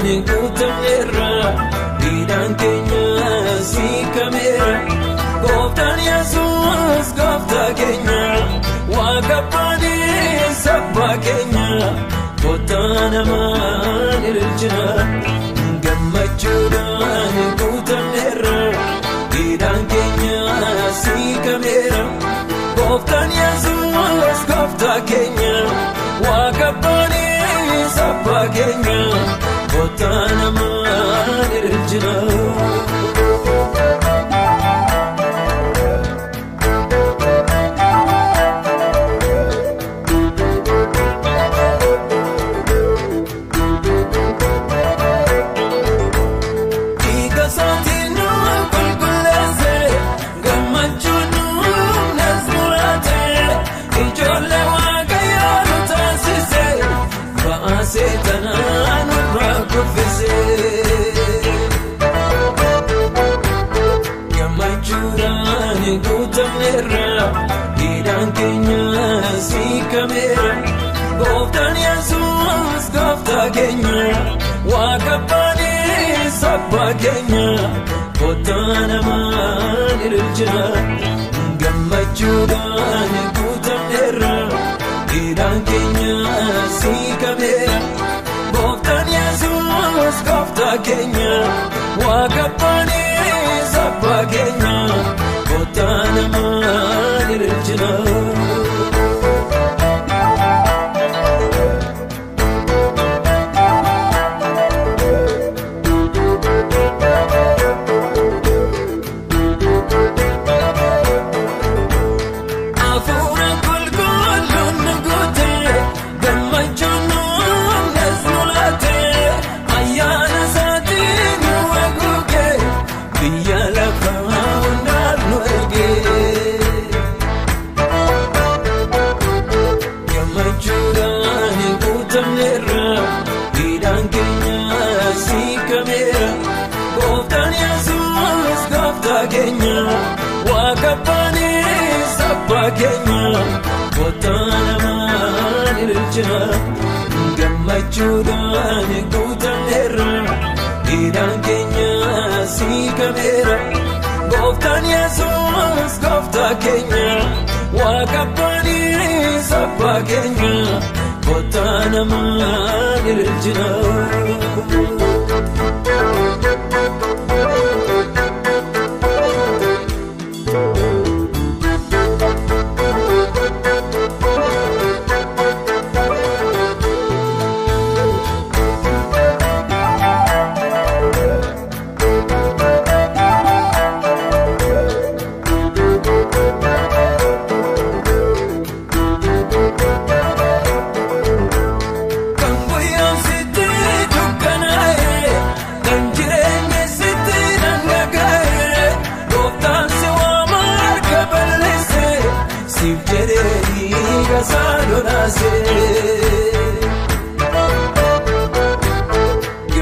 guutamneerra diidaan keenya siikameera gooftaan Yesuus gooftaa keenya waaqa abbaa sabbaa keenya kottaa namaan ililchina gammachuudhaan guutamneerra diidaan keenya siikameera gooftaan Yesuus gooftaa keenya waaqa abbaa sabbaa keenya kottaa namaan ililchina. Seetanaan irraa kuffisee gammachuudhaan guutamneerra diidaan keenya siikameera gooftaan Yesuus gooftaa keenya waaqa abbaa sabbaa keenya kottaa namaan ililchina gammachuudhaan guutamneerra diidaan keenya siikameera gooftaan Yesuus gooftaa keenya waaqa abbaa sabbaa keenya kottaa namaan ililchina. Diidaan keenya siikameera gooftaan Yesuus gooftaa keenya waaqa abbaa sabbaa keenya kottaa namaan ililchina gammachuudhaan guutamneerra diidaan keenya siikameera gooftaan Yesuus gooftaa keenya waaqa abbaa sabbaa keenya kottaa namaan ililchina.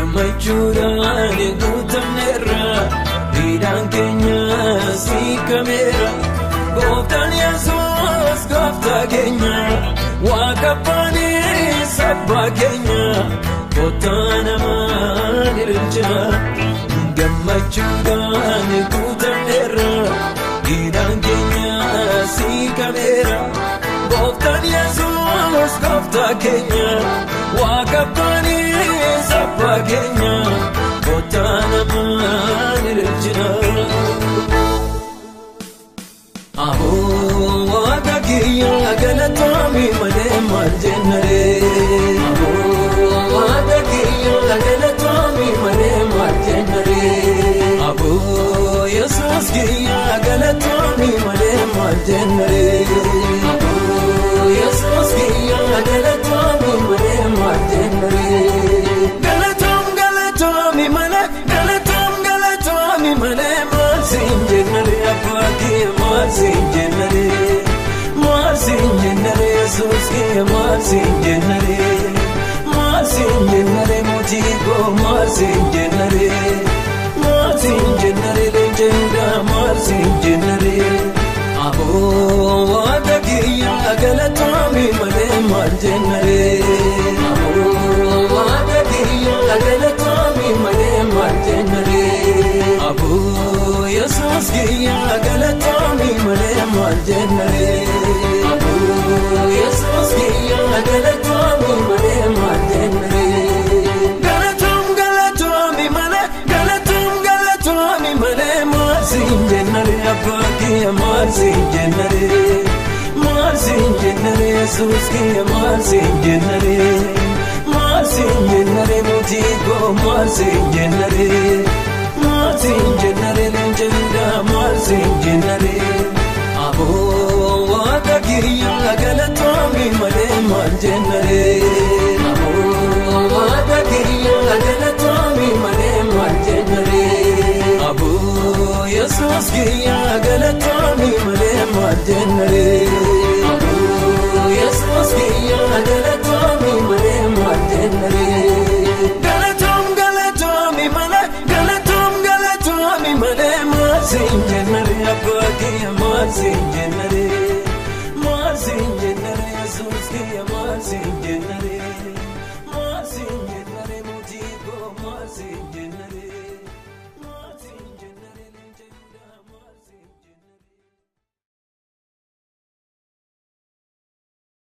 Gammachuudhaan guutamneerra diidaan keenya siikameera gooftaan Yesuus gooftaa keenya waaqa abbaa sabbaa keenya kottaa namaan ililchina gammachuudhaan guutamneerra diidaan keenya siikameera gooftaan Yesuus gooftaa keenya waaqa abbaa sabbaa keenya kottaa namaan ililchina. Aboo waaqa kiyya galatoomii malee maal jennaree aboo waaqa kiyya galatoomii malee maal jennaree aboo Yesuus kiyya galatoomii malee maal jennaree aboo Yesuus kiyya galatoomii malee maal jennaree galatoomii malee maal siin jennaree abbaa kiyya maal siin jennaree maal siin jennaree Yesuus kiyya maal siin jennaree maal siin jennaree mootii koo maal siin jennaree maal siin jennaree leenjenda maal siin jennaree aboo waaqa kiyya galatoomii malee maal jennaree aboo waaqa kiyya galatoomii abbaki marsin jennare marsin jennare Jesus ki marsin jennare marsin jennare mutiko marsin jennare marsin jennare lenjenda marsin jennare abo wadaki galatami male mar jennare abo wadaki galatami male mar jennare abo Jesus ki galatami male mar jennare abo Jesus ki galatami male mar jennare galatami male marsin jennare abbaki marsin jennare Jesus ki marsin jennare